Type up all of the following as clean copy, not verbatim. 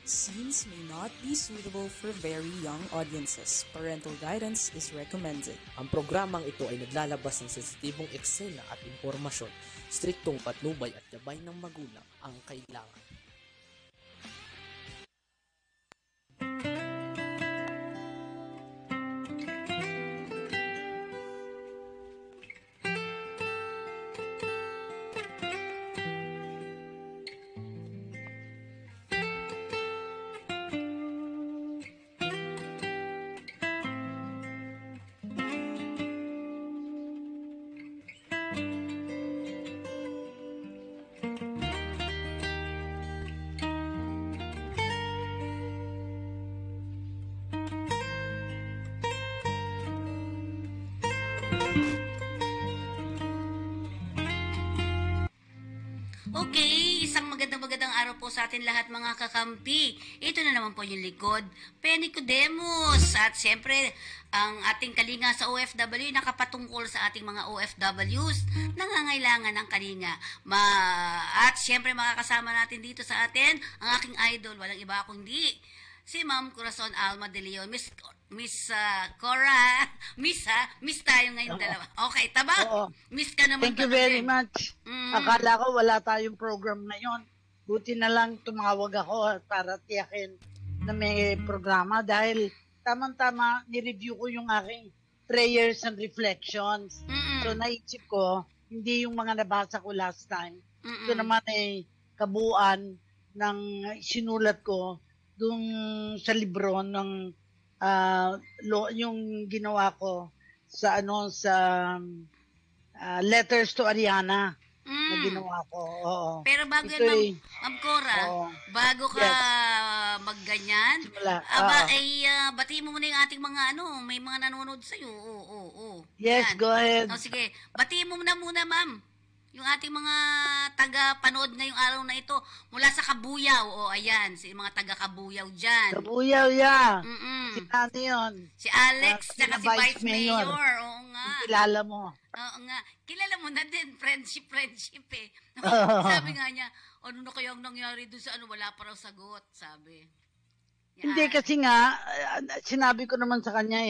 Scenes may not be suitable for very young audiences. Parental guidance is recommended. Ang programang ito ay naglalabas ng sensitibong eksena at impormasyon. Striktong patnubay at gabay ng magulang ang kailangan. Okay, isang magandang araw po sa atin lahat mga kakampi. Ito na naman po yung likod, Penny Codemos. At siyempre, ang ating kalinga sa OFW nakapatungkol sa ating mga OFWs nangangailangan ng kalinga. At siyempre makakasama natin dito sa atin ang aking idol, walang iba kundi si Ma'am Corazon Alma de Leon. Miss Cora, Miss tayo ngayon dalawa. Okay, tama? Oo. Miss ka naman. Thank you very much. Akala ko wala tayong program ngayon. Buti na lang tumawag ako para tiyakin na may programa dahil tamang-tama nireview ko yung aking prayers and reflections. So naisip ko, hindi yung mga nabasa ko last time. Ito naman ay kabuuan ng sinulat ko dun sa libro ng yung ginawa ko sa Letters to Ariana na ginawa ko. Oo. Pero bago ito yan, Ma'am Cora, bago ka magganyan, batiin mo muna yung ating mga may mga nanonood sa'yo. Oo. Yes, yan. Go ahead. Sige, batiin mo muna, ma'am. Yung ating mga taga-panood ngayong araw na ito mula sa Kabuyaw. Ayan, si mga taga-Kabuyaw dyan. Kabuyaw, yeah. Si ano yun? Si Alex, tsaka si Vice Mayor. Oo nga. Kilala mo. Oo nga. Kilala mo na din, friendship eh. Sabi nga niya, ano na kayang nangyari doon sa wala pa raw sagot, sabi. Yan. Hindi kasi nga, sinabi ko naman sa kanya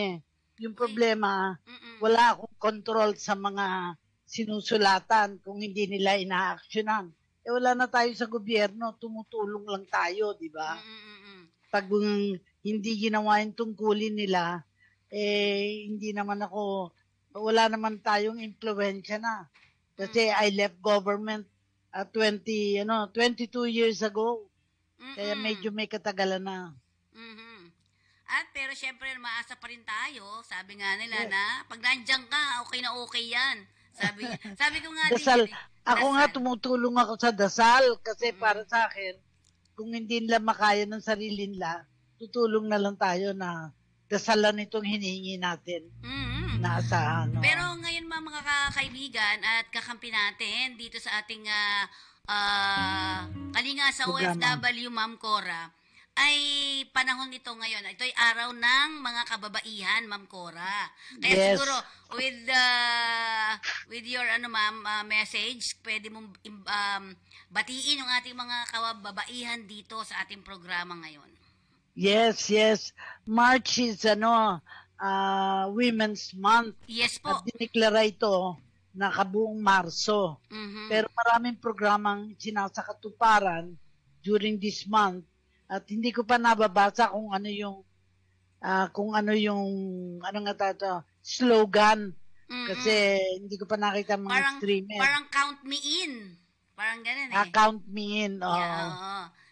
yung problema, wala akong control sa mga sinusulatan kung hindi nila ina-actionan. Wala na tayo sa gobyerno, tumutulong lang tayo, di ba? Pag hindi ginawa yung tungkulin nila, hindi naman ako, wala naman tayong impluwensya na. Kasi I left government 22 years ago. Kaya medyo may katagalan na. At pero syempre maasa pa rin tayo. Sabi nga nila na pag nandiyan ka, okay na okay yan. Sabi ko nga dasal. din. Ako nga tumutulong ako sa dasal kasi para sa akin, kung hindi nila makaya ng sarili nila, tutulong na lang tayo na dasalan itong hinihingi natin. Nasa Pero ngayon mga kaibigan at kakampi natin dito sa ating kalinga sa programa. OFW, Ma'am Cora, ay panahon nito ngayon. Ito ay araw ng mga kababaihan, Ma'am Cora. Kaya siguro with your message, pwede mong batiin yung ating mga kababaihan dito sa ating programa ngayon. Yes. March is Women's Month. Yes po. At diniklara ito na kabuong Marso. Pero maraming programang sinasakatuparan during this month. At hindi ko pa nababasa kung ano yung slogan. Kasi hindi ko pa nakita mga streamer. Parang count me in. Parang ganun Count me in. Yeah,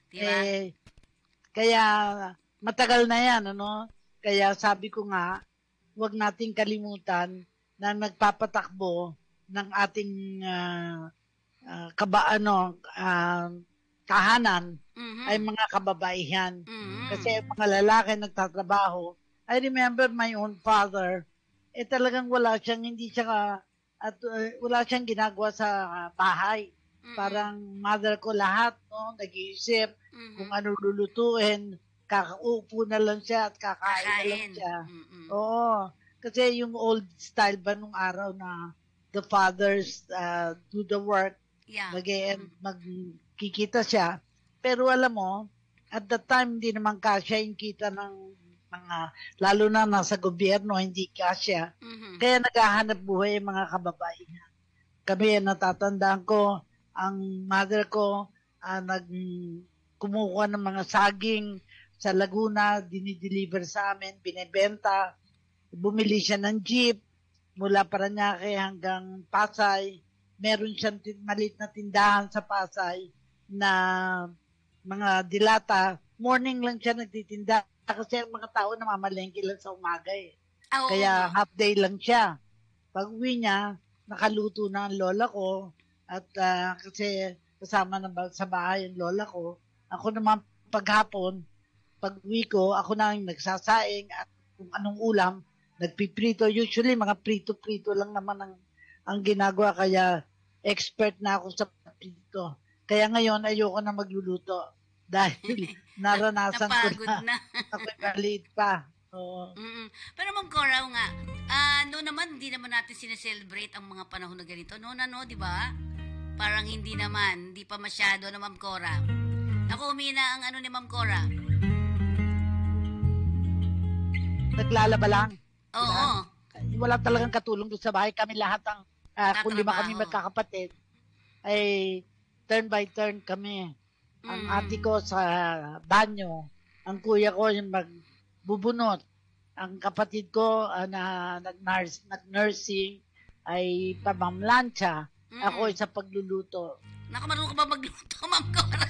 diba? Kaya matagal na yan, Kaya sabi ko nga, huwag nating kalimutan na nagpapatakbo ng ating kahanan ay mga kababaihan. Kasi mga lalaki nagtatrabaho. I remember my own father, talagang wala siyang ginagawa sa bahay. Parang mother ko lahat, nag-iisip kung ano lulutuin, kakaupo na lang siya at kakain na lang siya. Oo. Kasi yung old style ba nung araw na the fathers do the work, magkikita siya. Pero alam mo, at the time, hindi naman kasya yung kita ng mga, lalo na nasa gobyerno, hindi kasya. Kaya naghahanap buhay yung mga kababaihan. Kami, natatandaan ko, ang mother ko, kumukuha ng mga saging sa Laguna, dinideliver sa amin, binibenta. Bumili siya ng jeep mula Parañaque hanggang Pasay. Meron siyang maliit na tindahan sa Pasay na mga dilata. Morning lang siya nagtitinda kasi ang mga tao namamalengke lang sa umaga eh. Kaya half day lang siya. Pag uwi niya, nakaluto na ang lola ko at kasi kasama na sa bahay ang lola ko. Ako naman paghapon, pag uwi ko, ako na ang nagsasaing at kung anong ulam, nagpiprito. Usually, mga prito-prito lang naman ang ginagawa. Kaya expert na ako sa prito. Kaya ngayon, ayoko na magluluto. Dahil naranasan ko na. Ako'y maliit pa. Oo. Pero Ma'am Cora, nga, no naman, hindi naman natin sineselebrate ang mga panahon na ganito. No, di ba? Parang hindi pa masyado na Ma'am Cora. Naku, umina ang ano ni Ma'am Cora. Naglalaba lang. Oo. Wala talagang katulong doon sa bahay. Kami lahat kung 5 kami magkakapatid, ay turn by turn kami. Ang ate ko sa banyo, ang kuya ko yung magbubunot, ang kapatid ko na nag-nursing ay pamamlansya, ako sa pagluluto. Naku, marunong ka ba magluto, Ma'am Cora?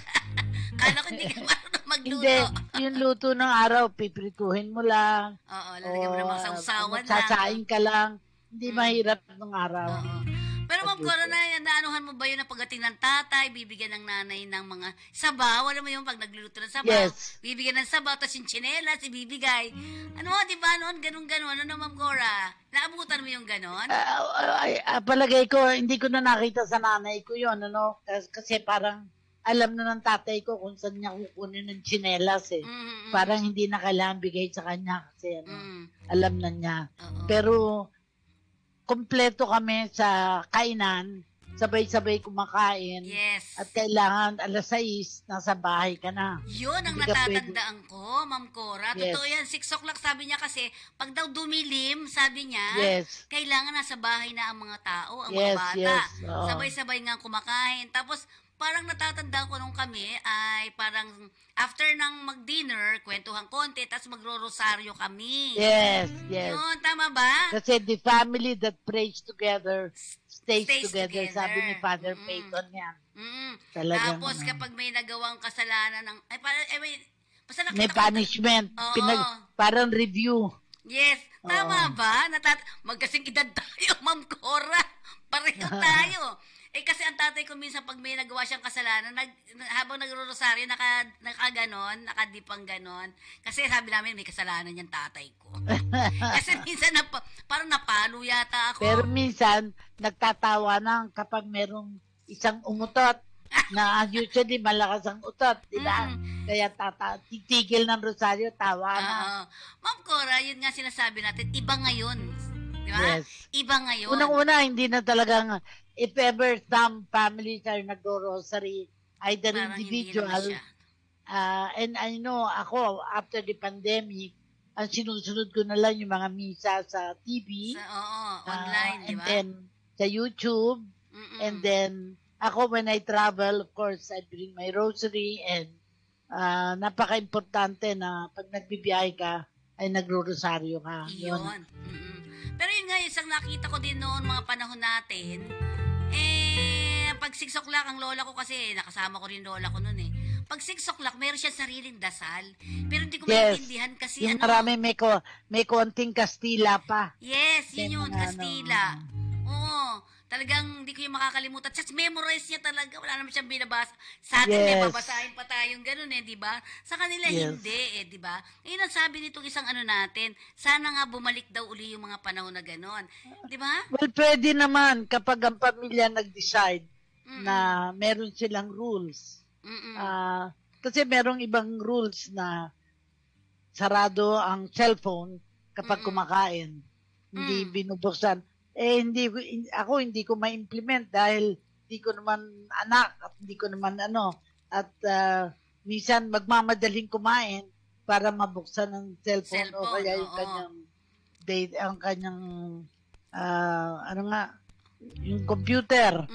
Kala ko hindi ka marunong magluto. Hindi, yung luto ng araw, piprituhin mo lang. Oo, lalagyan mo ng mga sausawan lang. Magsasaing ka lang. Hindi mahirap ng araw. Oo. Pero Ma'am Cora, naanuhan mo ba yun na pagdating ng tatay, bibigyan ng nanay ng mga sabaw? Alam mo yung pag nagluluto ng sabaw, Yes. bibigyan ng sabaw, tapos yung tsinelas, ibibigay. Ano, di ba noon? Ganun-ganon. Ano, Ma'am Cora? Naabutan mo yung ganon? Palagay ko, hindi ko na nakita sa nanay ko yun. Kasi parang alam na ng tatay ko kung saan niya kukunin ng tsinelas eh. Parang hindi na kailangan bigay sa kanya kasi alam na niya. Pero kompleto kami sa kainan, sabay-sabay kumakain. Yes. At kailangan 6:00, nasa bahay ka na. Yun ang Hindi ka natatandaan ko, Ma'am Cora. Yes. Totoo yan, 6 o'clock sabi niya kasi, pag daw dumilim, sabi niya, Yes. kailangan nasa bahay na ang mga tao, ang Yes, mga bata. yes, oo. Sabay-sabay nga kumakain. Tapos, parang natatandaan ko nung kami ay parang after ng mag-dinner, kwentuhan konti, tapos magro-rosaryo kami. Yes. Yun, tama ba? Kasi the family that prays together stays together. together. Sabi ni Father Peyton yan. Talagang, Tapos kapag may nagawang kasalanan ng basta nakita may ko- punishment. Oo. Parang review. Yes, tama ba? Magkasing edad tayo, Ma'am Cora. Pareho tayo. Kasi ang tatay ko minsan pag may nagawa siyang kasalanan, habang nagro-rosaryo, nakaganon, nakadipang ganon. Kasi sabi namin, may kasalanan yung tatay ko. Kasi minsan parang napalo yata ako. Pero minsan, nagtatawa na kapag merong isang umutot na usually malakas ang utot, di ba? Kaya titigil ng rosaryo, tawa na. Ma'am Cora, yun nga sinasabi natin, iba ngayon. Di ba? Yes. Iba ngayon. Unang-una, hindi na talagang, if ever some families are nag-rosary, either Parang individual, hindi naman siya. and I know, ako, after the pandemic, ang sinusunod ko na lang yung mga misa sa TV. Online, di And ba? then, sa YouTube. And then, ako, when I travel, of course, I bring my rosary and napaka-importante na pag nagbibiyahe ka, ay nagro-rosaryo ka. Yun. Pero yun nga, isang nakita ko din noon mga panahon natin, pag 6 o'clock, ang lola ko kasi, nakasama ko rin lola ko noon eh. Pag 6 o'clock, meron siya sariling dasal. Pero hindi ko maintindihan kasi yung marami may konting Kastila pa. Yes, yun, Kastila. Oo. Talagang hindi ko yung makakalimutan. Just memorize niya talaga. Wala naman siyang binabasa. Sa atin, may babasahin pa tayong ganun di ba? Sa kanila, hindi di ba? Ngayon ang sabi nitong isang natin, sana nga bumalik daw uli yung mga panahon na ganun. Di ba? Well, pwede naman kapag ang pamilya nag-decide na meron silang rules. Kasi merong ibang rules na sarado ang cellphone kapag kumakain. Hindi binubuksan. Hindi ko ma-implement dahil hindi ko naman anak at hindi ko naman at minsan magmamadaling kumain para mabuksan ng cellphone, o Cellphone, kaya yung oo. kanyang date, ang kanyang ano nga, yung computer.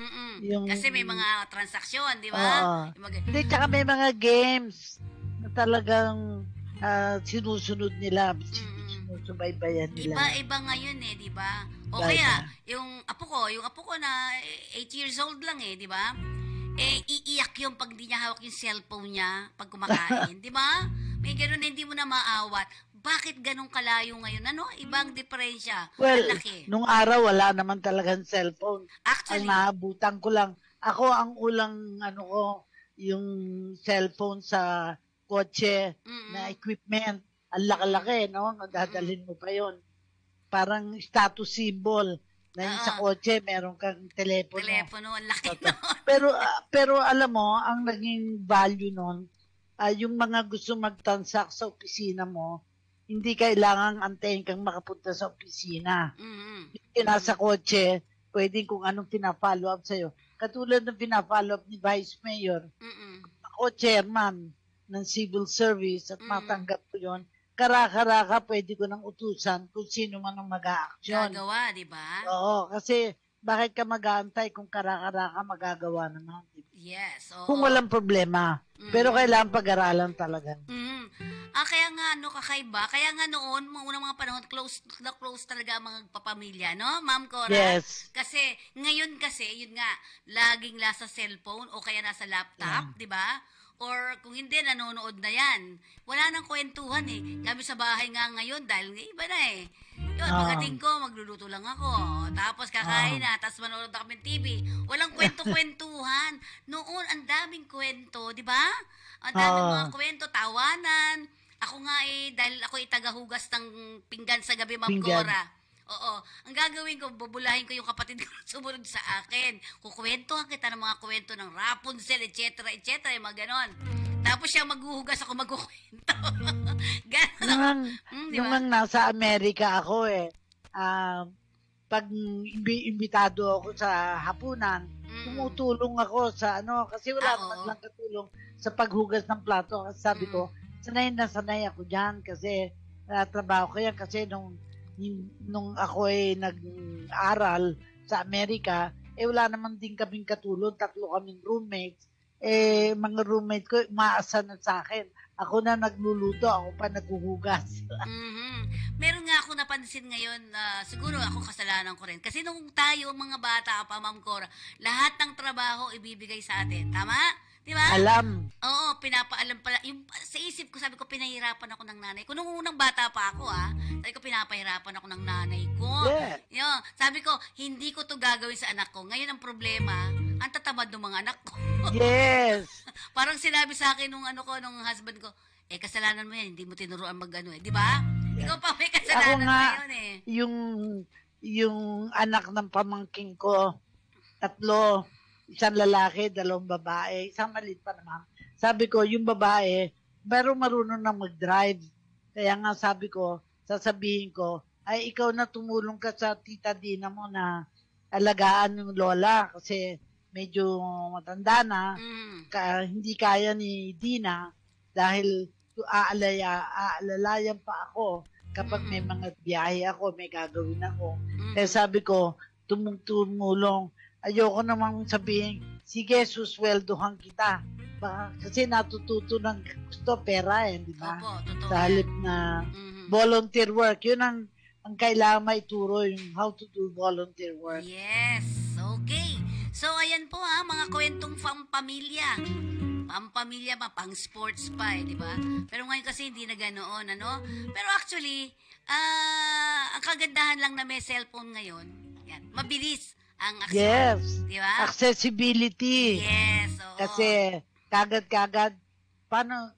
Yung, Kasi may mga transaksyon, di ba? Oo. Yung mga- Hindi, tsaka may mga games na talagang sinusunod nila, sinusubaybayan nila. Iba-iba ngayon eh, di ba? O Iba-iba. kaya, yung apo ko na 8 years old lang eh, di ba? Eh, iiyak yung pag di niya hawak yung cellphone niya pag kumakain, di ba? May ganun na hindi mo na maawat. Bakit ganun kalayo ngayon? Ano? Ibang diferensya. Well, Ang laki. nung araw wala naman talagang cellphone. Actually, Ang naabutan ko lang, ako ang ulang yung cellphone sa kotse na equipment. Ang laki-laki, no? Dadalhin mo pa yon. Parang status symbol na yung sa kotse, meron kang telepono. ang laki nun. Pero alam mo, ang naging value nun, yung mga gusto mag-transact sa opisina mo, hindi kailangang antayin kang makapunta sa opisina. Yung nasa kotse, pwedeng kung anong pina-follow up sa'yo. Katulad ng pina-follow up ni Vice Mayor, ako chairman ng civil service at matanggap ko yun, karaka-raka pwede ko nang utusan kung sino man ang mag-a-action. Gagawa, di ba? Oo, kasi bakit ka mag-aantay kung karaka-raka magagawa naman? Yes. Oo. Kung walang problema. Pero kailangan pag-aralan talaga. Kaya nga, kakaiba. Kaya nga noon, mga unang mga panahon, close talaga ang mga papamilya, no? Ma'am Cora? Yes. Kasi, ngayon kasi, yun nga, laging nasa cellphone o kaya nasa laptop, di ba? Or kung hindi, nanonood na yan. Wala nang kwentuhan eh. Kami sa bahay nga ngayon, dahil iba na eh. Yun, pagdating ko, magluluto lang ako. Tapos kakain na, tapos manonood na kami ng TV. Walang kwento-kwentuhan. Noon, ang daming kwento, di ba? Ang daming mga kwento, tawanan. Ako nga dahil ako tagahugas ng pinggan sa gabi, Ma'am Pinggan. Cora. Oo. Ang gagawin ko, bubulahin ko yung kapatid ko na sumunod sa akin. Kukwentuhan kita ng mga kwento ng Rapunzel, etc., etc., yung mga ganon. Tapos siya maghuhugas, ako magkukwento. Ganon. Di ba? Nung nasa Amerika ako pag imbitado ako sa hapunan, tumutulong ako sa kasi wala naman lang katulong sa paghugas ng plato. Kasi sabi ko, sanay na sanay ako dyan kasi trabaho ko yan kasi nung ako nag-aral sa Amerika, wala naman din kaming katulong, 3 kaming roommates. Mga roommate ko, umaasa na sa akin. Ako na nagluluto, ako pa naghuhugas. Meron nga ako napansin ngayon, siguro ako kasalanan ko rin. Kasi nung tayo, mga bata pa, Ma'am Cora, lahat ng trabaho ibibigay sa atin. Tama? Di ba? Alam. Oo, pinapaalam pala. Yung, sa isip ko, sabi ko, pinahirapan ako ng nanay ko. Nung unang bata pa ako, sabi ko, pinapahirapan ako ng nanay ko. Yeah. Yo, sabi ko, hindi ko to gagawin sa anak ko. Ngayon ang problema, ang tatamad ng mga anak ko. Yes. Parang sinabi sa akin nung husband ko, kasalanan mo yan, hindi mo tinuruan di ba? Ikaw pa may kasalanan Ako nga, ngayon yung anak ng pamangking ko, 3, isang lalaki, 2 babae, isang maliit pa naman. Sabi ko, yung babae, pero marunong na mag-drive. Kaya nga sabi ko, sasabihin ko, ay ikaw na tumulong ka sa tita Dina mo na alagaan yung lola kasi medyo matanda na. Hindi kaya ni Dina dahil aalalayan pa ako kapag may mga biyahe ako, may gagawin ako. Kaya sabi ko, tumulong. Ayoko namang sabihin, sige, susweldohan kita. Kasi natututo ng gusto, pera di ba? Opo, totoo. Sa halip na volunteer work. Yun ang kailangan maituro, yung how to do volunteer work. Yes, okay. So, ayan po mga kwentong pamilya. Pampamilya pa, pang sports pa di ba? Pero ngayon kasi hindi na ganoon, Pero actually, ang kagandahan lang na may cellphone ngayon, yan, mabilis ang access. Yes. Di ba? Accessibility. Yes, oo. Kasi, kagad-kagad, paano,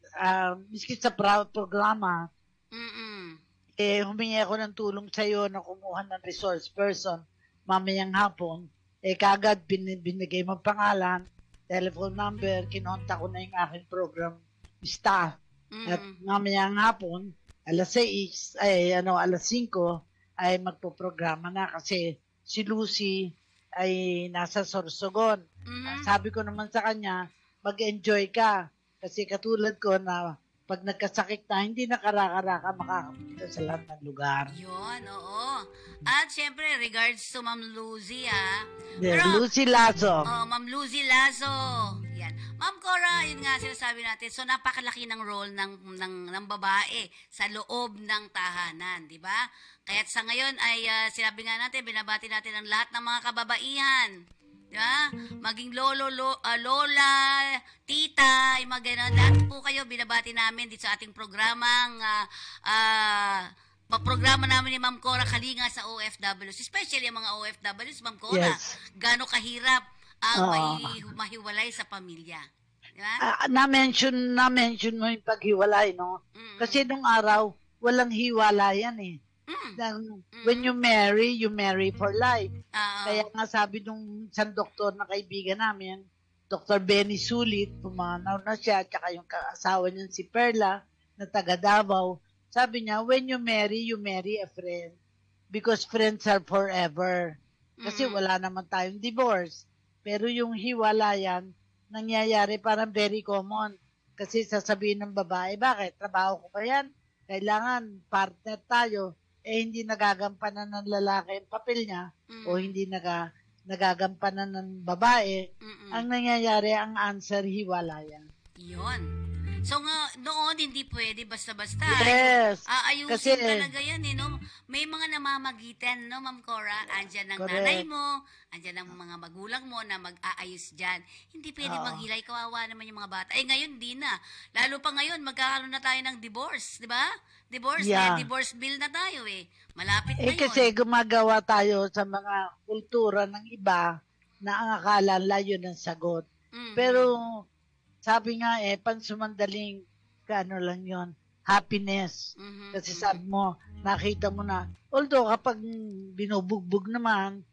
miski sa programa, humingi ako ng tulong sa'yo na kumuha ng resource person mamayang hapon, kagad binigay mo pangalan, telephone number, kinontak ko na yung aking program staff. At mamayang hapon, alas 5, ay magpo-programa na kasi si Lucy ay nasa Sorsogon. Sabi ko naman sa kanya, mag-enjoy ka. Kasi katulad ko na pag nagkasakit na, hindi na karaka-raka makakapunta sa lahat ng lugar. Yun, oo. At syempre, regards to Ma'am Lucy, Lucy Lazo. Oh, Ma'am Lucy Lazo. Yan. Ma'am Cora, yun nga sinasabi natin. So, napakalaki ng role ng babae sa loob ng tahanan, di ba? Kaya't sa ngayon ay sinabi nga natin, binabati natin ang lahat ng mga kababaihan. Di ba? Maging lola, tita, yung mga ganun. Lahat po kayo binabati namin dito sa ating programang programa namin ni Ma'am Cora Kalinga sa OFWs. Especially ang mga OFWs, Ma'am Cora. Yes. Gano'ng kahirap ang mahiwalay sa pamilya. Di ba? Na-mention mo yung paghiwalay, no? Kasi nung araw, walang hiwalayan eh. When you marry for life. Kaya nga sabi nung isang doktor na kaibigan namin, Dr. Benny Sulit, pumanaw na siya, tsaka yung asawa niya si Perla, na taga Davao, sabi niya, when you marry a friend. Because friends are forever. Kasi wala naman tayong divorce. Pero yung hiwalayan, nangyayari parang very common. Kasi sasabihin ng babae, bakit? Trabaho ko pa yan? Kailangan partner tayo. Hindi nagagampanan ng lalaki ang papel niya o hindi nagagampanan ng babae. Ang nangyayari, ang answer, hiwalayan. Yun. So nga, noon hindi pwede basta-basta. Yes. Ayusin talaga yan no? May mga namamagitan, no, Ma'am Cora? Andyan ang nanay mo, andyan ang mga magulang mo na mag-aayos dyan. Hindi pwede maghilay, kawawa naman yung mga bata. Ngayon, di na. Lalo pa ngayon, magkakaroon na tayo ng divorce, di ba? Divorce, divorce bill na tayo Malapit na yun. Kasi gumagawa tayo sa mga kultura ng iba na ang akala layo ng sagot. Pero sabi nga pansumandaling lang yon, happiness. Kasi sabi mo, nakita mo na, although kapag binubugbog naman,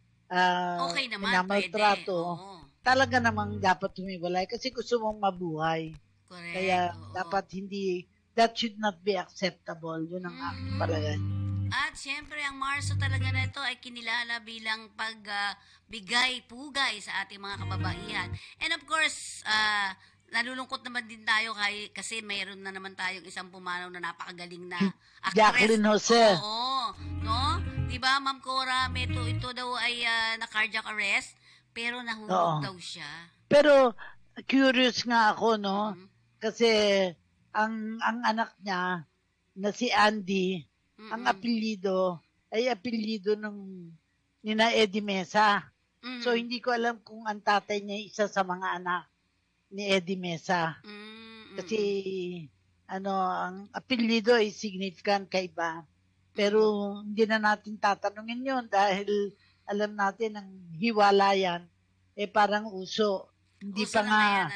okay naman, minamaltrato, talaga namang dapat humiwalay kasi gusto mong mabuhay. Correct. Kaya dapat that should not be acceptable. Yun ang aking palagay. At siyempre, ang Marso talaga na ito ay kinilala bilang pagbigay-pugay sa ating mga kababaihan. And of course, nalulungkot naman din tayo kasi mayroon na naman tayong isang pumanaw na napakagaling na actress. Jacqueline Jose. Oo. No? Diba, Ma'am Cora, ito daw ay na-cardiac arrest, pero nahulog daw siya. Pero, curious nga ako, no? Kasi, ang anak niya, na si Andy, ang apelyido, ay apelyido nina Eddie Mesa. So, hindi ko alam kung ang tatay niya isa sa mga anak ni Eddie Mesa. Kasi, ang apelyido ay significant kaiba. Pero, hindi na natin tatanungin yun dahil alam natin ang hiwalayan, parang uso. Hindi uso pa nga,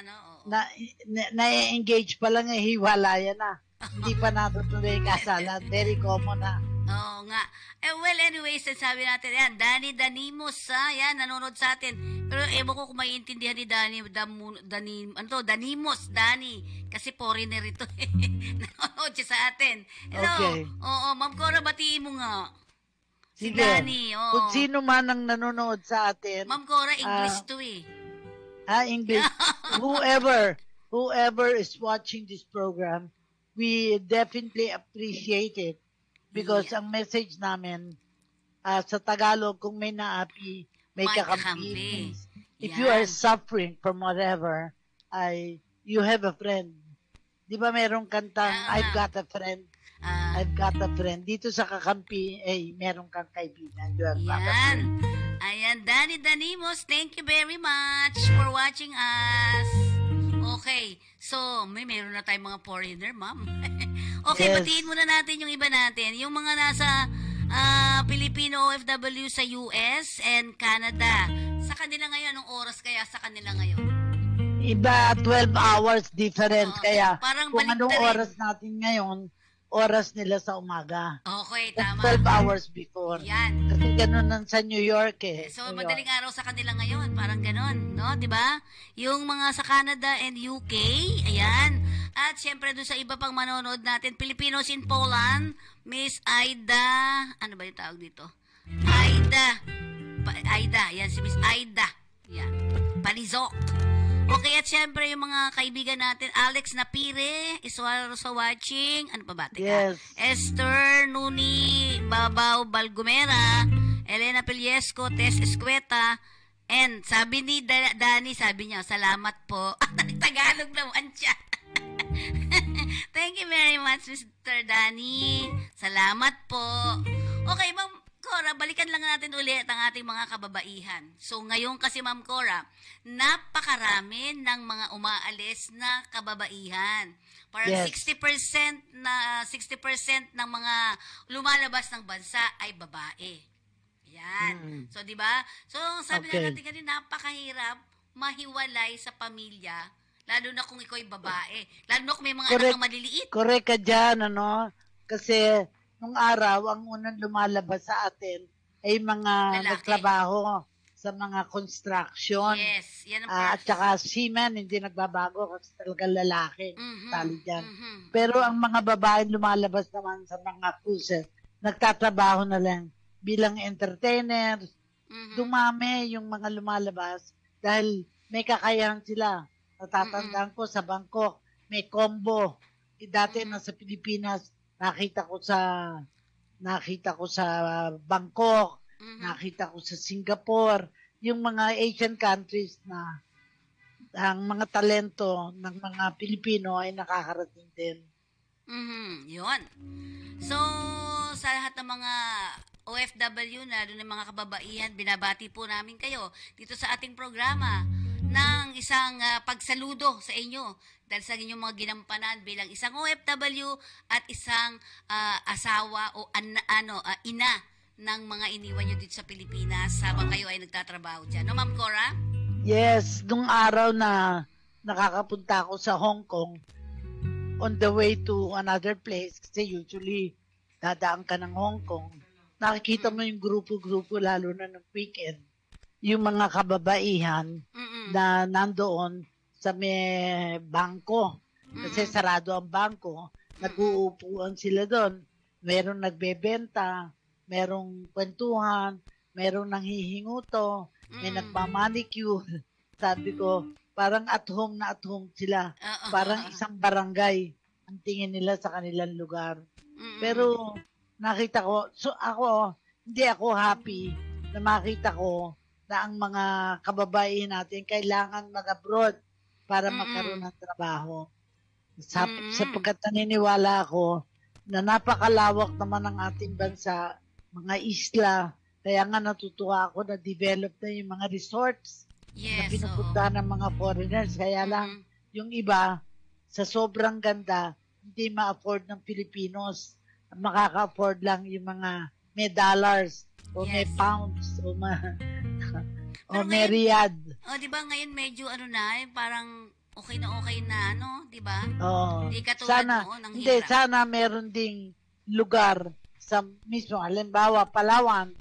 na-engage pa lang hiwalayan na. Hindi pa natutuloy kasalan. Very common na. Oo nga. Well, anyways, sabi natin yan, Danny Danimos, yan, nanonood sa atin. Pero ewan ko kung maiintindihan ni Danimos, Danny, kasi foreigner ito nanonood siya sa atin. Hello. Okay. Oo, Ma'am Cora, batiin mo nga. Si Sige. Danny, oo. Kung sino man ang nanonood sa atin. Ma'am Cora, English to English. whoever is watching this program, we definitely appreciate it. Because ang message namin sa Tagalog, kung may naapi, may kakampi. If you are suffering from whatever, you have a friend. Di ba merong kantang, I've got a friend. I've got a friend. Dito sa kakampi, meron kang kaibigan. You have got a friend. Ayan, Danny Danimos, thank you very much for watching us. Okay, so meron na tayong mga foreigner, ma'am. Okay, yes. Batiin muna natin yung iba natin. Yung mga nasa Filipino OFW sa US and Canada. Sa kanila ngayon, anong oras kaya sa kanila ngayon? Iba, 12 hours difference. Kaya parang kung anong oras natin ngayon, oras nila sa umaga. Okay, tama. 12 hours before. Yan. Kasi ganun lang sa New York So, madaling araw sa kanila ngayon. Parang ganun, no? Diba? Yung mga sa Canada and UK, ayan. At syempre doon sa iba pang manonood natin, Filipinos in Poland, Miss Aida, ano ba yung tawag dito? Aida, yan si Miss Aida. Yan. Palizok. Okay, at syempre yung mga kaibigan natin, Alex Napire, is also watching. Ano pa ba? Teka. Yes. Esther Nuni Babaw Balgomera, Elena Peliesco, Tess Escueta, and sabi ni Dani, sabi niya, salamat po. Tagalog naman siya. Thank you very much, Mr. Danny. Salamat po. Okay, Ma'am Cora, balikan lang natin ulit ang ating mga kababaihan. So, ngayon kasi, Ma'am Cora, napakarami ng mga umaalis na kababaihan. Parang Yes. 60% ng mga lumalabas ng bansa ay babae. Yan. So, di ba? So, sabi Okay. nga natin kanina, napakahirap mahiwalay sa pamilya, lalo na kung ikaw ay babae. Lalo na kung may mga anak na maliliit. Correct ka dyan, ano? Kasi nung araw, ang unang lumalabas sa atin ay mga Lalaki. nagtrabaho sa mga construction. Yes. Yan ang At saka seamen, hindi nagbabago kasi talaga lalaki. Mhm. Tali dyan. Mhm. Pero ang mga babae lumalabas naman sa mga cruises, nagtatrabaho na lang bilang entertainer. Mhm. Dumami yung mga lumalabas dahil may kakayahan sila. Natatandaan ko sa Bangkok, may combo. Dati nasa Pilipinas, nakita ko sa Bangkok, nakita ko sa Singapore, yung mga Asian countries na ang mga talento ng mga Pilipino ay nakakarating din. Yun. So, sa lahat ng mga OFW na doon ng mga kababaihan, binabati po namin kayo dito sa ating programa ng isang pagsaludo sa inyo dahil sa inyong mga ginampanan bilang isang OFW at isang asawa o ina ng mga iniwan nyo dito sa Pilipinas habang kayo ay nagtatrabaho dyan. No, Ma'am Cora? Yes, nung araw na nakakapunta ako sa Hong Kong, on the way to another place, kasi usually dadaan ka ng Hong Kong, nakikita mo yung grupo-grupo lalo na ng weekend, yung mga kababaihan na nandoon sa may bangko. Kasi sarado ang bangko, nag-uupuan sila doon. Merong nagbebenta, merong kwentuhan, merong nanghihinguto, may nagmamanicure. Sabi ko, parang at home na at home sila. Parang isang barangay ang tingin nila sa kanilang lugar. Pero nakita ko, so ako, hindi ako happy na makita ko na ang mga kababaihan natin kailangan mag-abroad para magkaroon ng trabaho. Sapagkat naniniwala ako na napakalawak naman ang ating bansa, mga isla, kaya nga natutuwa ako na develop na yung mga resorts na pinupunta ng mga foreigners. Kaya lang, yung iba, sa sobrang ganda, hindi ma-afford ng Filipinos. Makaka-afford lang yung mga may dollars o may pounds o may riyad. Di ba ngayon medyo parang okay na, no? Di ba? Hindi katulad Sana, noon, ang hindi, hirap. sana meron ding lugar sa mismo, halimbawa, Palawan,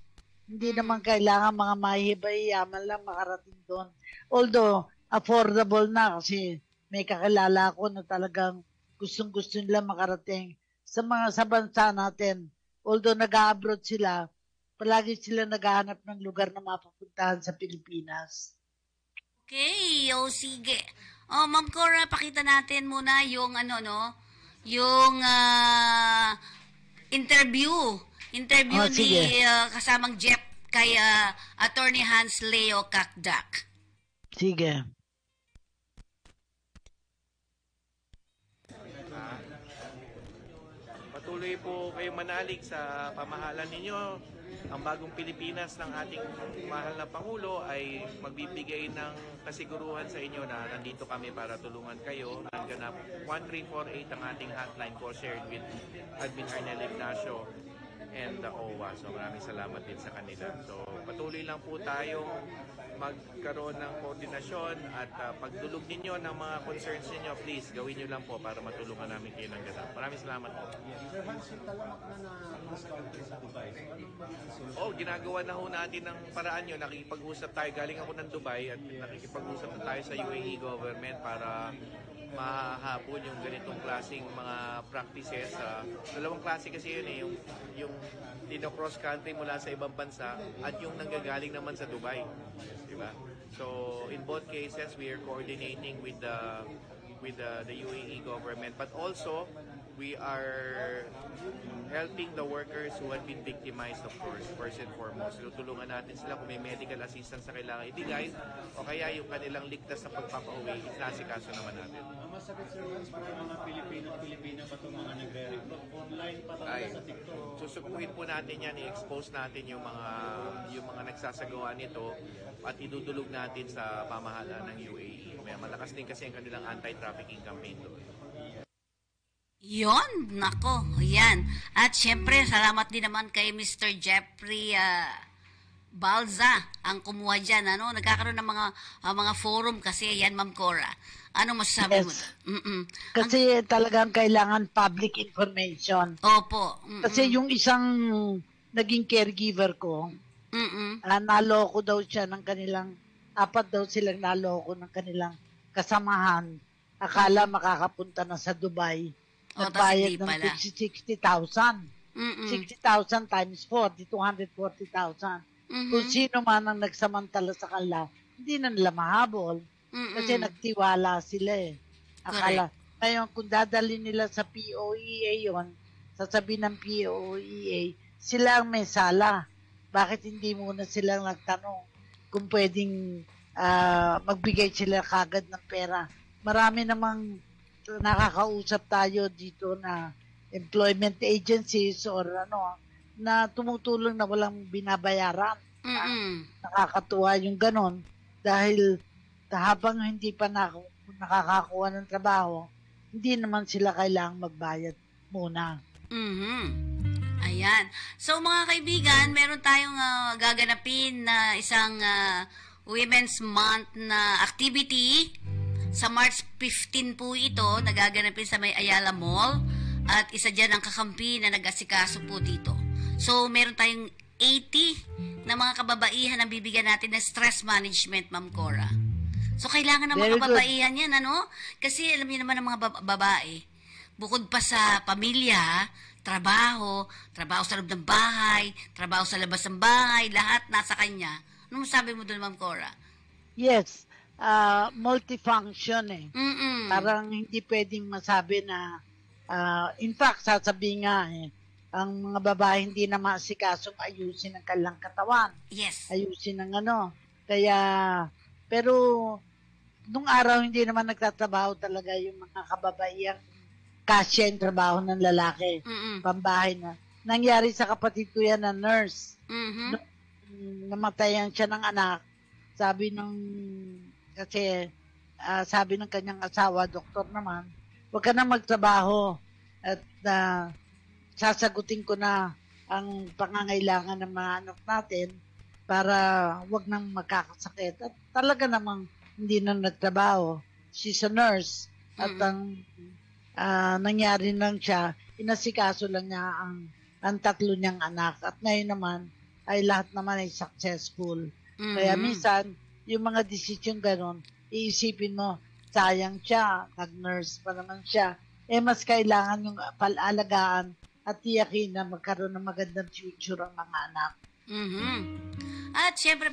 hindi naman kailangan mga mahihibayaman lang makarating doon. Although, affordable na kasi may kakilala ko na talagang gustong-gusto nila makarating sa bansa natin. Although nag-abroad sila, palagi sila naghahanap ng lugar na mapupuntahan sa Pilipinas. Okay, sige. Ma'am Cora, pakita natin muna yung yung interview sige. ni kasamang Jeff kay Attorney Hans Leo Kakdak. Sige. Patuloy po kayong manalig sa pamahalan ninyo. Ang bagong Pilipinas ng ating mahal na Pangulo ay magbibigay ng kasiguruhan sa inyo na nandito kami para tulungan kayo. Nanganap 1348 ang ating hotline call shared with Admin Arnel Ignacio and the OWA. So maraming salamat din sa kanila. So patuloy lang po tayong magkaroon ng koordinasyon at pagdulog ninyo ng mga concerns ninyo, please gawin nyo lang po para matulungan namin kayo ng ganap. Maraming salamat po. Ginagawa na ho natin ng paraan nyo. Nakikipag-usap tayo. Galing ako ng Dubai at nakikipag-usap na tayo sa UAE government para mahabol yung ganitong klaseng mga practices. Dalawang klase kasi yun yung dino cross country mula sa ibang bansa at yung nanggagaling naman sa Dubai. Diba? So in both cases, we are coordinating with the UAE government, but also we are helping the workers who have been victimized, of course, first and foremost. Tutulungan natin sila kung may medical assistance na kailangan ibigay o kaya yung kanilang ligtas na pagpapauwi, inasikaso naman natin. Masakit sir, once para mga Pilipino pa itong mga nagre-recruit online pa talaga sa TikTok. Susubuhin po natin yan, i-expose natin yung mga nagsasagawa nito at idudulog natin sa pamahalaan ng UAE. May malakas din kasi ang kanilang anti-trafficking campaign doon. Yon, nako, yan. At syempre, salamat din naman kay Mr. Jeffrey Balza ang kumuha dyan, ano? Nagkakaroon ng mga forum kasi yan, Ma'am Cora. Ano masasabi mo? Kasi talagang kailangan public information. Opo. Kasi yung isang naging caregiver ko, naloko daw siya ng kanilang, 4 daw silang naloko ng kanilang kasamahan. Akala makakapunta na sa Dubai. Nagbayad ng 60,000. 60,000 times 4, di 240,000. Kung sino man ang nagsamantala sa kanila, hindi na nila mahabol. Kasi nagtiwala sila eh. Akala. Ngayon, kung dadali nila sa POEA yon, sasabihin ng POEA, sila ang may sala. Bakit hindi muna silang nagtanong kung pwedeng magbigay sila kagad ng pera? Marami namang nakakausap tayo dito na employment agencies or na tumutulong na walang binabayaran. Nakakatuwa yung ganon dahil habang hindi pa nakakakuha ng trabaho, hindi naman sila kailangang magbayad muna. Ayan. So mga kaibigan, meron tayong gaganapin na isang Women's Month na activity. Sa March 15 po ito, nagaganapin sa may Ayala Mall at isa dyan ang kakampi na nag-asikaso po dito. So, meron tayong 80 na mga kababaihan na bibigyan natin ng stress management, Ma'am Cora. So, kailangan ng mga kababaihan yan, ano? Kasi alam niyo naman ang mga babae, bukod pa sa pamilya, trabaho sa loob ng bahay, trabaho sa labas ng bahay, lahat nasa kanya. Ano masabi mo doon, Ma'am Cora? Yes. Multifunction eh. Parang hindi pwedeng masabi na in fact, sasabihin nga ang mga babae hindi na maasikasong ayusin ang kanilang katawan. Yes. Ayusin ang Kaya, pero nung araw hindi naman nagtatrabaho talaga yung mga kababaihan. Kasya yung trabaho ng lalaki. Pambahay na. Nangyari sa kapatid ko yan na nurse. Namatayan siya ng anak. Sabi ng kanyang asawa, doktor naman, huwag ka na magtrabaho at sasagutin ko na ang pangangailangan ng mga anak natin para huwag nang magkakasakit. At talaga namang hindi na nagtrabaho. She's a nurse at ang nangyari lang siya, inasikaso lang niya ang 3 niyang anak at ngayon naman ay lahat naman ay successful. Kaya minsan, yung mga decision ganon, iisipin mo, sayang siya, nag-nurse pa naman siya. Mas kailangan yung palalagaan at tiyakin na magkaroon ng magandang future ang mga anak. At syempre,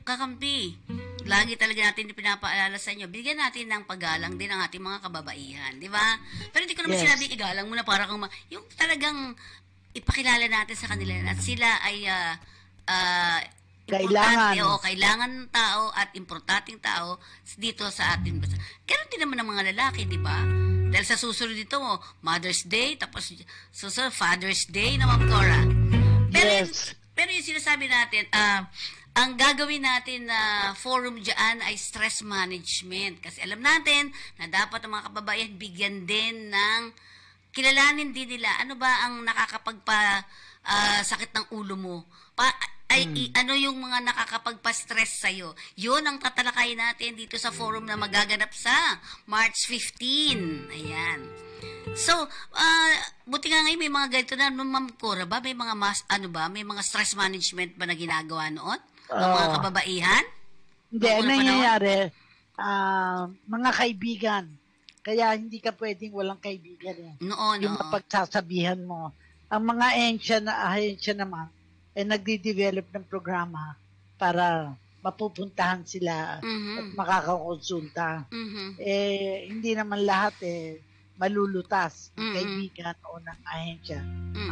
kakampi, lagi talaga natin pinapaalala sa inyo, bigyan natin ng paggalang din ang ating mga kababaihan, di ba? Pero hindi ko naman sinabi, igalang mo na para kang yung talagang ipakilala natin sa kanila na sila ay kailangan ng tao at importanteng tao dito sa atin. Ganun din naman ng mga lalaki, di ba? Dahil sa susunod dito, Mother's Day, tapos susunod, Father's Day na Ma'am Cora. Pero yung sinasabi natin, ang gagawin natin na forum dyan ay stress management. Kasi alam natin na dapat ang mga kababaihan bigyan din ng, kilalanin din nila, ano ba ang nakakapagpa-sakit ng ulo mo? Ano yung mga nakakapagpa-stress sa'yo? Yun ang tatalakayin natin dito sa forum na magaganap sa March 15. Ayan. So, buti nga ngayon may mga ganito na, Ma'am Cora ba? May mga may mga stress management ba na ginagawa noon? Ng mga kababaihan? Hindi, nangyayari, mga kaibigan. Kaya hindi ka pwedeng walang kaibigan eh. Yung mapagsasabihan mo. Ang mga ahensya naman, nagde-develop ng programa para mapupuntahan sila at makakakonsulta. Hindi naman lahat malulutas ng kaibigan o ng ahensya.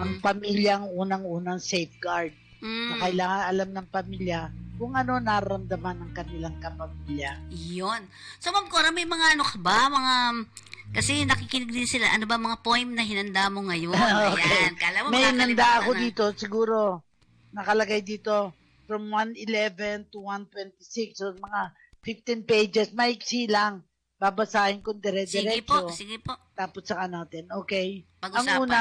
Ang pamilya ang unang-unang safeguard na kailangan alam ng pamilya kung ano nararamdaman ng kanilang kapamilya. Yun. So, Ma'am Cora, may mga ano ka ba? Kasi nakikinig din sila. Ano ba mga poem na hinanda mo ngayon? Okay. Ayan. Kala mo May hinanda ako na. dito. Siguro, nakalagay dito from 111 to 126. So, mga 15 pages. Maiksi lang. Babasahin ko dire-diretso. Sige po. Tapos saka natin. Okay? Pag-usapan. Ang una,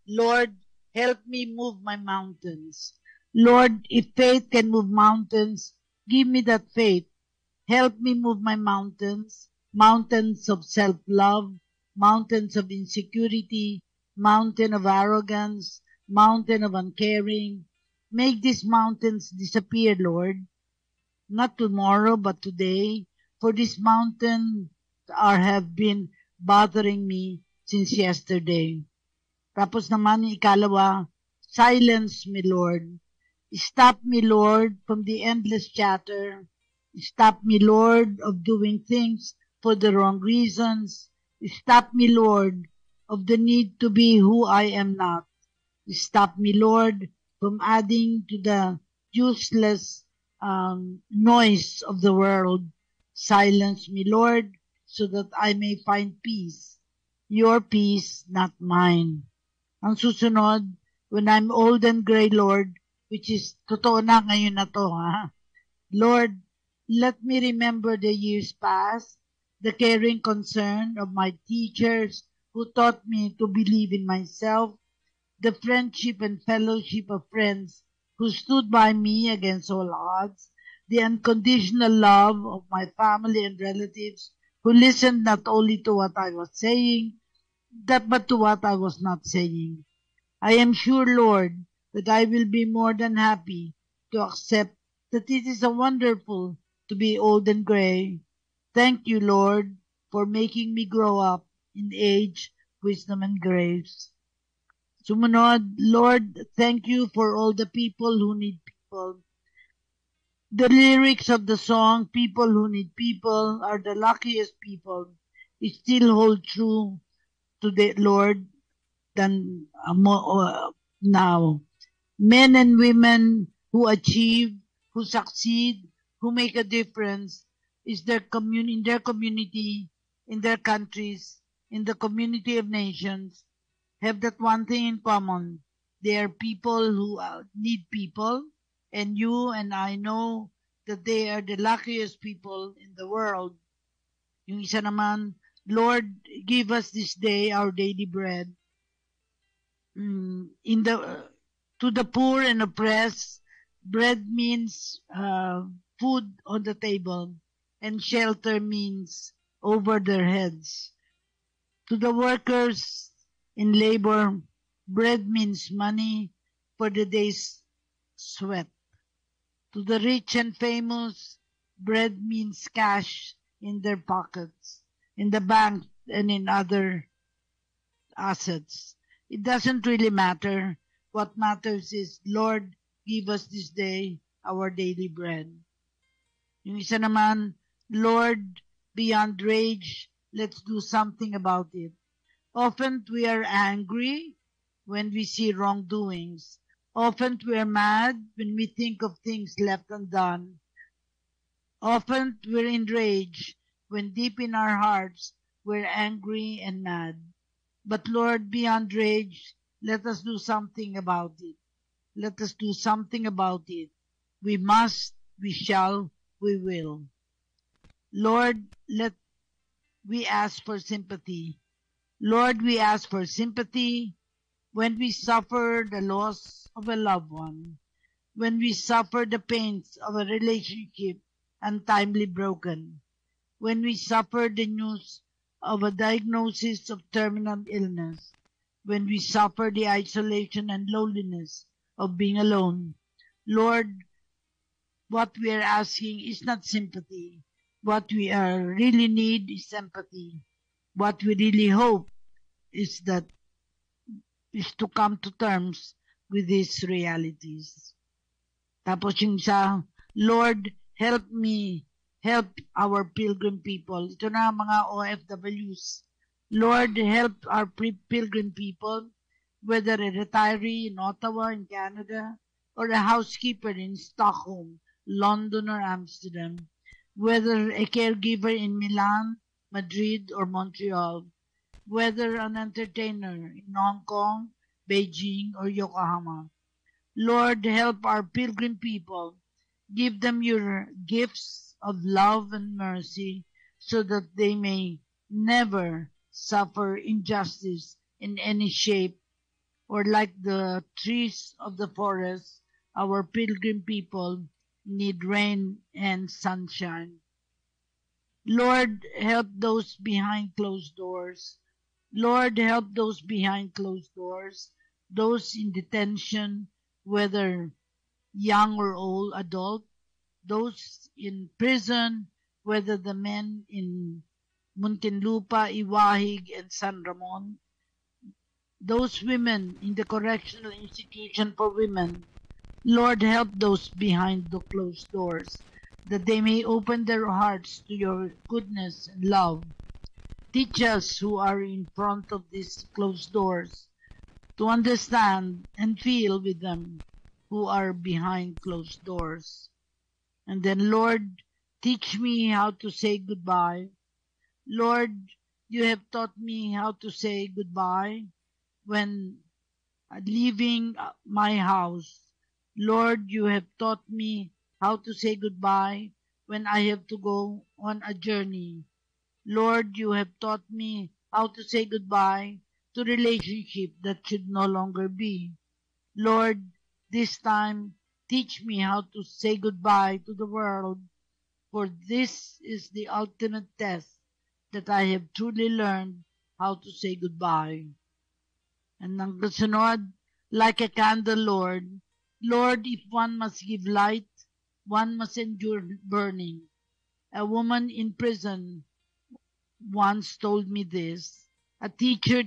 Lord, help me move my mountains. Lord, if faith can move mountains, give me that faith. Help me move my mountains, mountains of self-love, mountains of insecurity, mountain of arrogance, mountain of uncaring. Make these mountains disappear, Lord. Not tomorrow, but today, for these mountains have been bothering me since yesterday. Tapos naman yung ikalawa, silence me, Lord. Stop me, Lord, from the endless chatter. Stop me, Lord, of doing things for the wrong reasons. Stop me, Lord, of the need to be who I am not. Stop me, Lord, from adding to the useless noise of the world. Silence me, Lord, so that I may find peace. Your peace, not mine. Ang susunod, when I'm old and gray, Lord, which is totoo na ngayon na to, ha? Lord, let me remember the years past, the caring concern of my teachers who taught me to believe in myself, the friendship and fellowship of friends who stood by me against all odds, the unconditional love of my family and relatives who listened not only to what I was saying, but to what I was not saying. I am sure, Lord, that I will be more than happy to accept that it is a wonderful to be old and gray. Thank you, Lord, for making me grow up in age, wisdom, and grace. Sumunod, Lord, thank you for all the people who need people. The lyrics of the song, People Who Need People, are the luckiest people. It still hold true to the Lord than now. Men and women who achieve, who succeed, who make a difference in their community, in their countries, in the community of nations, have that one thing in common. They are people who need people, and you and I know that they are the luckiest people in the world. Yung isa naman, Lord, give us this day our daily bread. To the poor and oppressed, bread means food on the table, and shelter means over their heads. To the workers in labor, bread means money for the day's sweat. To the rich and famous, bread means cash in their pockets, in the bank, and in other assets. It doesn't really matter. What matters is, Lord, give us this day our daily bread. Yung isa naman, Lord, beyond rage, let's do something about it. Often we are angry when we see wrongdoings. Often we are mad when we think of things left undone. Often we're enraged when deep in our hearts we're angry and mad. But Lord, beyond rage, let us do something about it. Let us do something about it. We must, we shall, we will. Lord, we ask for sympathy. Lord, we ask for sympathy when we suffer the loss of a loved one, when we suffer the pains of a relationship untimely broken, when we suffer the news of a diagnosis of terminal illness, when we suffer the isolation and loneliness of being alone. Lord, what we are asking is not sympathy. What we really need is empathy. What we really hope is to come to terms with these realities. Tapos yung isa, Lord, help me, help our pilgrim people. Ito na mga OFWs. Lord, help our pilgrim people, whether a retiree in Ottawa in Canada or a housekeeper in Stockholm, London or Amsterdam, whether a caregiver in Milan, Madrid or Montreal, whether an entertainer in Hong Kong, Beijing or Yokohama. Lord, help our pilgrim people. Give them your gifts of love and mercy so that they may never suffer injustice in any shape, or like the trees of the forest, our pilgrim people need rain and sunshine. Lord, help those behind closed doors. Lord, help those behind closed doors, those in detention, whether young or old adult, those in prison, whether the men in Muntinlupa, Iwahig, and San Ramon, those women in the correctional institution for women. Lord, help those behind the closed doors, that they may open their hearts to your goodness and love. Teach us who are in front of these closed doors to understand and feel with them who are behind closed doors. And then, Lord, teach me how to say goodbye. Lord, you have taught me how to say goodbye when leaving my house. Lord, you have taught me how to say goodbye when I have to go on a journey. Lord, you have taught me how to say goodbye to relationship that should no longer be. Lord, this time, teach me how to say goodbye to the world, for this is the ultimate test that I have truly learned how to say goodbye. And ang kasunod, like a candle, Lord, Lord, if one must give light, one must endure burning. A woman in prison once told me this. A teacher,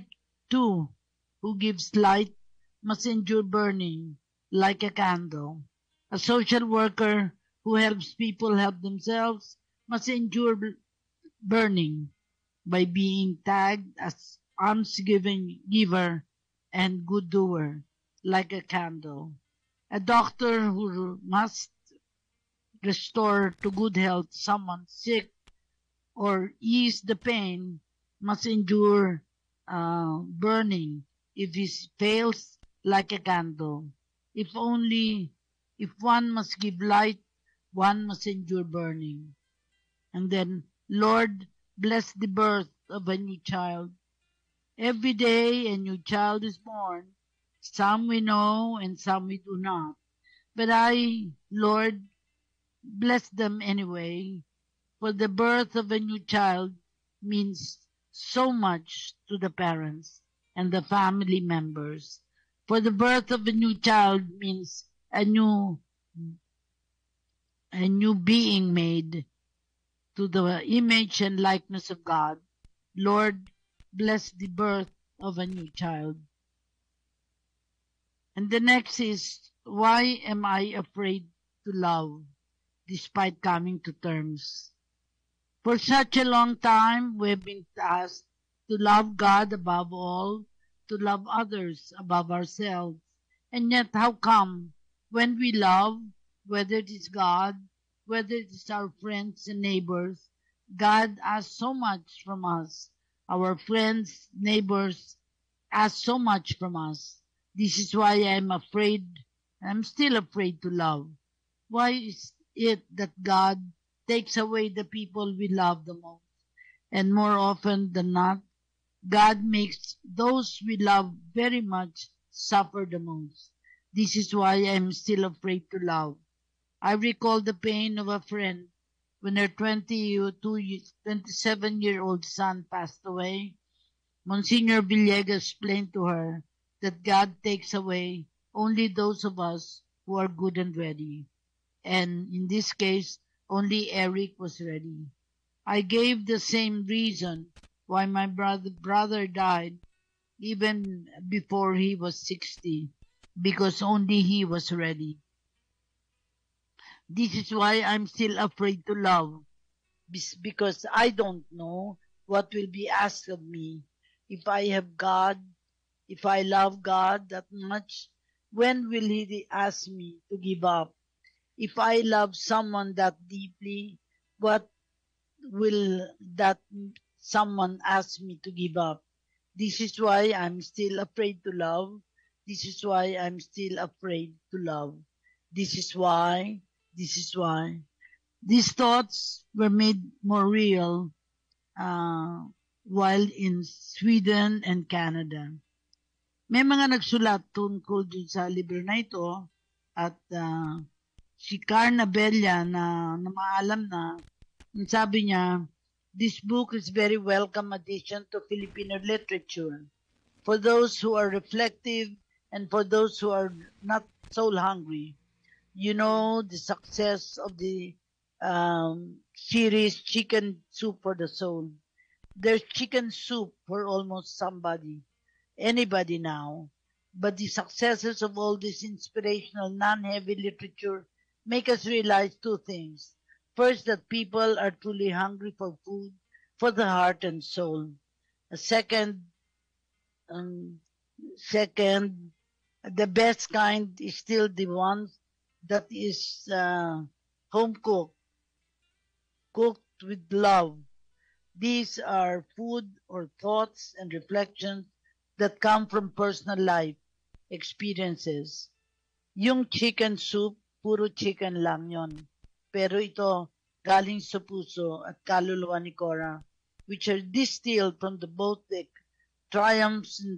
too, who gives light must endure burning like a candle. A social worker who helps people help themselves must endure burning by being tagged as alms-giving giver and good doer like a candle. A doctor who must restore to good health someone sick or ease the pain must endure burning if he fails like a candle. If one must give light, one must endure burning. And then, Lord, bless the birth of a new child. Every day a new child is born. Some we know and some we do not. But I, Lord, bless them anyway, for the birth of a new child means so much to the parents and the family members. For the birth of a new child means a new being made to the image and likeness of God. Lord, bless the birth of a new child. And the next is, why am I afraid to love despite coming to terms? For such a long time, we have been tasked to love God above all, to love others above ourselves. And yet, how come when we love, whether it is God, whether it is our friends and neighbors, God asks so much from us. Our friends, neighbors ask so much from us. This is why I'm still afraid to love. Why is it that God takes away the people we love the most? And more often than not, God makes those we love very much suffer the most. This is why I'm still afraid to love. I recall the pain of a friend when her 27-year-old son passed away. Monsignor Villegas explained to her that God takes away only those of us who are good and ready. And in this case, only Eric was ready. I gave the same reason why my brother died even before he was 60, because only he was ready. This is why I'm still afraid to love, because I don't know what will be asked of me. If I have God, if I love God that much, when will He ask me to give up? If I love someone that deeply, what will that someone ask me to give up? This is why I'm still afraid to love. This is why I'm still afraid to love. This is why, this is why. These thoughts were made more real while in Sweden and Canada. May mga nagsulat tungkol din sa libro na ito at si Carna Bella na maalam na, sabi niya, this book is very welcome addition to Filipino literature for those who are reflective and for those who are not soul hungry. You know the success of the series Chicken Soup for the Soul. There's chicken soup for almost anybody now. But the successes of all this inspirational non-heavy literature make us realize two things. First, that people are truly hungry for food, for the heart and soul. Second, the best kind is still the one that is home cooked with love. These are food or thoughts and reflections that come from personal life experiences. Yung chicken soup, puro chicken lang yon. Pero ito, galing sa puso at kaluluwa ni Cora, which are distilled from both the triumphs and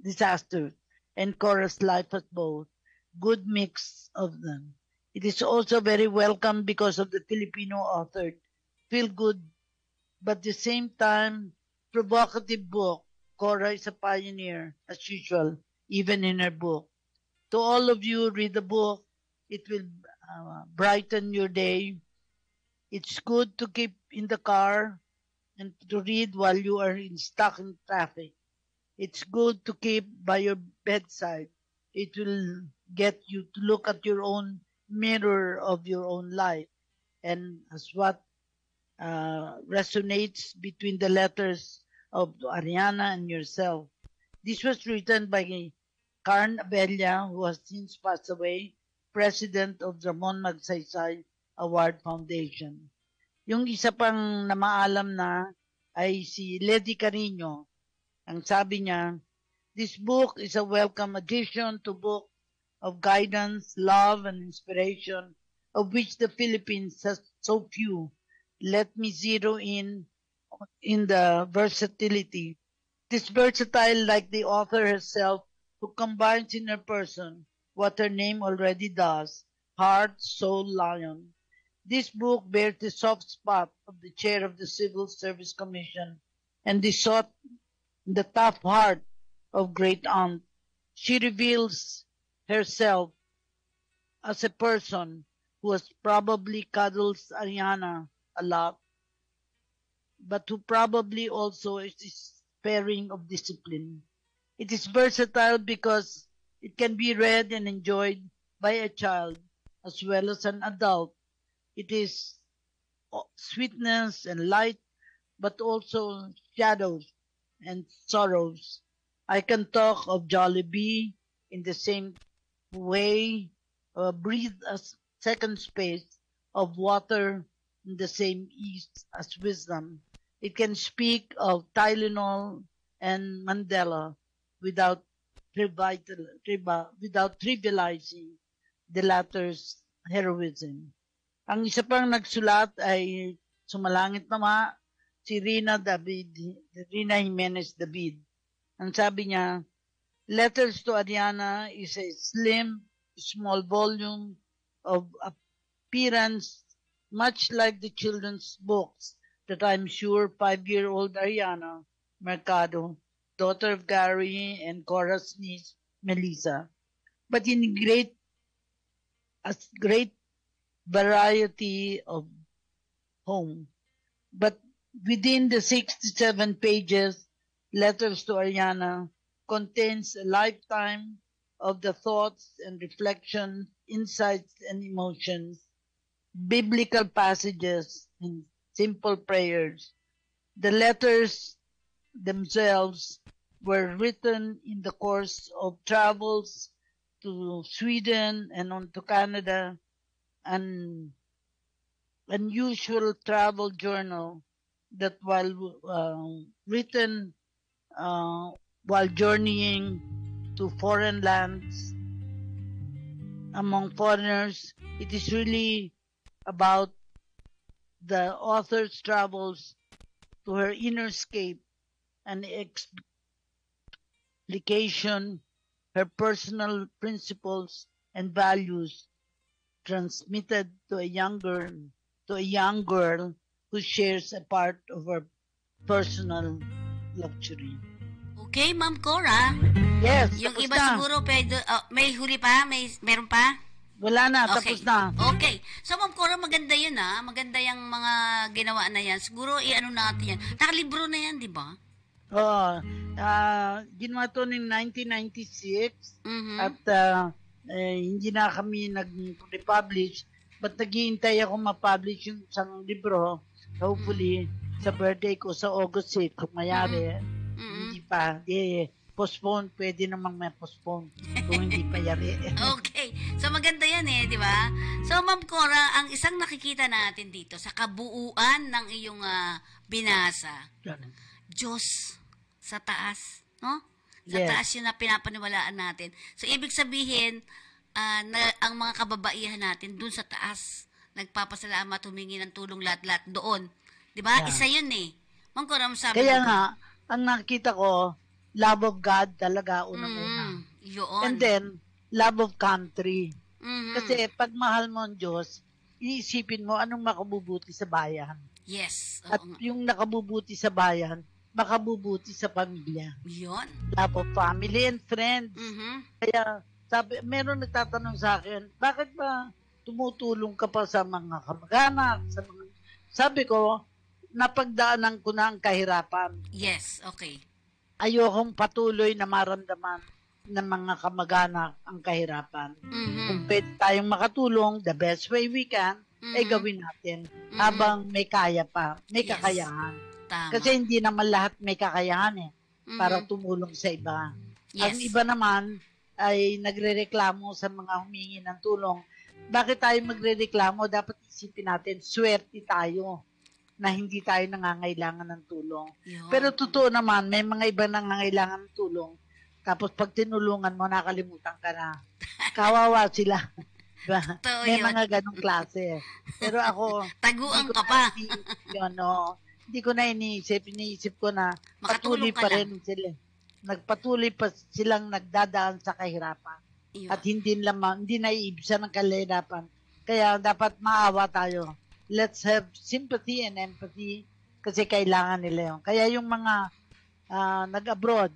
disasters, and Cora's life as both. Good mix of them. It is also very welcome because of the Filipino authored, feel-good, but at the same time, provocative book. Cora is a pioneer, as usual, even in her book. To all of you, read the book. It will brighten your day. It's good to keep in the car and to read while you are stuck in traffic. It's good to keep by your bedside. It will get you to look at your own mirror of your own life and as what resonates between the letters of Ariana and yourself. This was written by Carn Abella, who has since passed away, president of Ramon Magsaysay Award Foundation. Yung isa pang namaalam na ay si Lady Carino. Ang sabi niya, this book is a welcome addition to book of guidance, love, and inspiration, of which the Philippines has so few. Let me zero in the versatility. It is versatile like the author herself, who combines in her person what her name already does, heart, soul, lion. This book bears the soft spot of the chair of the Civil Service Commission and the tough heart of great aunt. She reveals herself as a person who has probably cuddles Ariana a lot, but who probably also is sparing of discipline. It is versatile because it can be read and enjoyed by a child as well as an adult. It is sweetness and light, but also shadows and sorrows. I can talk of Jollibee in the same way, breathe a second space of water in the same ease as wisdom. It can speak of Tylenol and Mandela without trivializing the latter's heroism. Ang isa pang nagsulat ay sumalangit na si Rina Jimenez David. Ang sabi niya, Letters to Ariana is a slim, small volume of appearance, much like the children's books that I'm sure 5-year-old Ariana Mercado, daughter of Gary and Cora's niece, Melissa, but in great variety of home. But within the 67 pages, Letters to Ariana contains a lifetime of the thoughts and reflections insights and emotions, biblical passages, and simple prayers. The letters themselves were written in the course of travels to Sweden and on to Canada, an unusual travel journal that while written while journeying to foreign lands among foreigners, it is really about the author's travels to her inner scape and explication, her personal principles and values transmitted to a young girl who shares a part of her personal luxury. Okay, Ma'am Cora. Yes, Yung tapos iba na. siguro, may huli pa? Meron pa? Wala na, Okay. tapos na. Okay. So, Ma'am Cora, maganda yun Maganda yung mga ginawa na yan. Siguro, i-ano natin yan. Nakalibro na yan, di ba? Oo. Ginawa to ng 1996 Mhm. at hindi na kami nag-republish but naghihintay ako ma-publish yung isang libro hopefully sa birthday ko sa August 6 kung mayari. Hindi pa. Postpone. Pwede namang may postpone kung hindi pa yari. Okay. So, maganda yan di ba? So, Ma'am Cora, ang isang nakikita natin dito sa kabuuan ng iyong binasa, Diyos sa taas, no? Sa Yes. taas yun na pinapaniwalaan natin. So, ibig sabihin, na ang mga kababaihan natin dun sa taas, nagpapasalamat, humingi ng tulong lahat-lahat doon. Di ba? Yeah. Isa yun Ma'am Cora, sabi Kaya mo nga, ang nakita ko, love of God talaga unang-una. Yun. And then, love of country. Mhm. Kasi pag mahal mo ang Diyos, iisipin mo anong makabubuti sa bayan. Yes. Oo At nga. yung nakabubuti sa bayan, makabubuti sa pamilya. Yun. Love of family and friends. Mhm. Kaya, meron nagtatanong sa akin, bakit ba tumutulong ka pa sa mga kamag-anak? Sabi ko, napagdaanan ko na ang kahirapan. Yes. Okay. Ayokong patuloy na maramdaman ng mga kamag-anak ang kahirapan. Mhm. Kung pwede tayong makatulong, the best way we can, gawin natin habang may kaya pa, may Yes. kakayahan. Tama. Kasi hindi naman lahat may kakayahan para Mhm. tumulong sa iba. Yes. Ang iba naman ay nagrereklamo sa mga humingi ng tulong. Bakit tayo magrereklamo? Dapat isipin natin, swerte tayo na hindi tayo nangangailangan ng tulong. Yun. Pero totoo naman, may mga iba nangangailangan ng tulong. Tapos pag tinulungan mo, nakalimutan ka na. Kawawa sila. Diba? Totoo May yun. mga ganong klase. Pero ako, Taguan hindi ko ka pa. na yun, hindi ko na iniisip ko na Makatulong patuloy ka pa lang. rin sila. Nagpatuloy pa silang nagdadaan sa kahirapan. Yun. At hindi naiibsan ng kahirapan. Kaya dapat maawa tayo. Let's have sympathy and empathy kasi kailangan nila yun. Kaya yung mga nag-abroad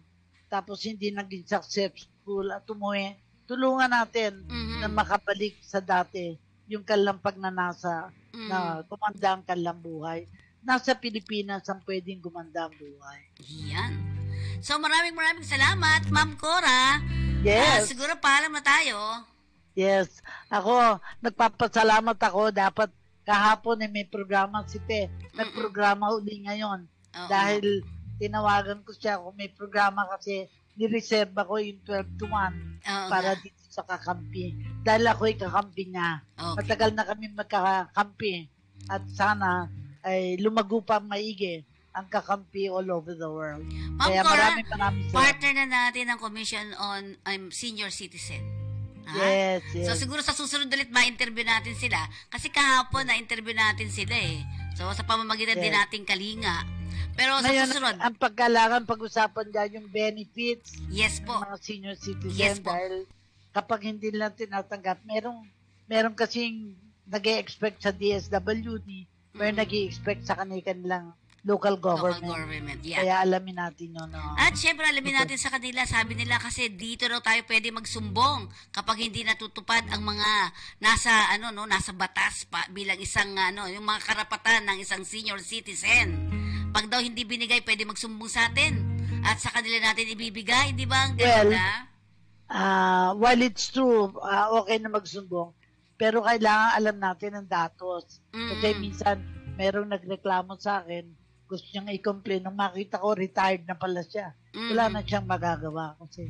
tapos hindi naging successful at umuwi, tulungan natin Mhm. na makabalik sa dati yung kanilang pagnanasa Mhm. na gumanda ang kanilang buhay. Nasa Pilipinas ang pwedeng gumanda ang buhay. Yan. So, maraming salamat, Ma'am Cora. Yes. Siguro paalam na tayo. Yes. Ako, nagpapasalamat ako. Dapat kahapon may programa si Pe. Nagprograma uli ngayon. Oo. Dahil tinawagan ko siya kung may programa kasi nireserve ako yung 12 to 1 Oo para nga. dito sa kakampi. Dahil ako'y kakampi niya. Okay. Matagal na kami magkakampi. At sana ay lumago pa maigi ang kakampi all over the world. Ma'am Kaya Cora, maraming salamat. partner na natin ang Commission on Senior Citizen. Ha? Yes, yes. So, siguro sa susunod ulit ma-interview natin sila. Kasi kahapon na-interview natin sila So, sa pamamagitan din Yes. nating kalinga. Pero sa Ngayon, susunod, ang pagkailangan pag-usapan dyan yung benefits yes po. ng mga senior citizen Yes po. dahil kapag hindi lang tinatanggap, meron kasing nag-e-expect sa DSWD, may nag-e-expect sa kanilang local government. Local government, yeah. Kaya alamin natin yun. At syempre, alamin natin sa kanila, sabi nila kasi dito raw tayo pwede magsumbong kapag hindi natutupad ang mga nasa batas pa bilang isang yung mga karapatan ng isang senior citizen. Pag daw hindi binigay, pwede magsumbong sa atin. At sa kanila natin ibibigay, di ba? Ang ganda. while it's true, okay na magsumbong, pero kailangan alam natin ang datos. Kasi minsan, merong nagreklamo sa akin, gusto niyang i-complain. Nung makita ko, retired na pala siya. Wala na siyang magagawa kasi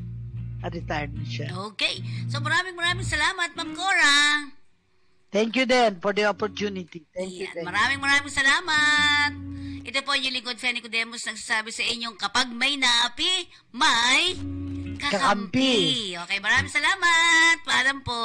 retired na siya. Okay. So maraming salamat, Ma'am Cora. Thank you din for the opportunity. Thank you. Maraming salamat. Ito po yung lingkod Feni Codemos nagsasabi sa inyong kapag may naapi, may kakampi. Okay, maraming salamat. Paalam po.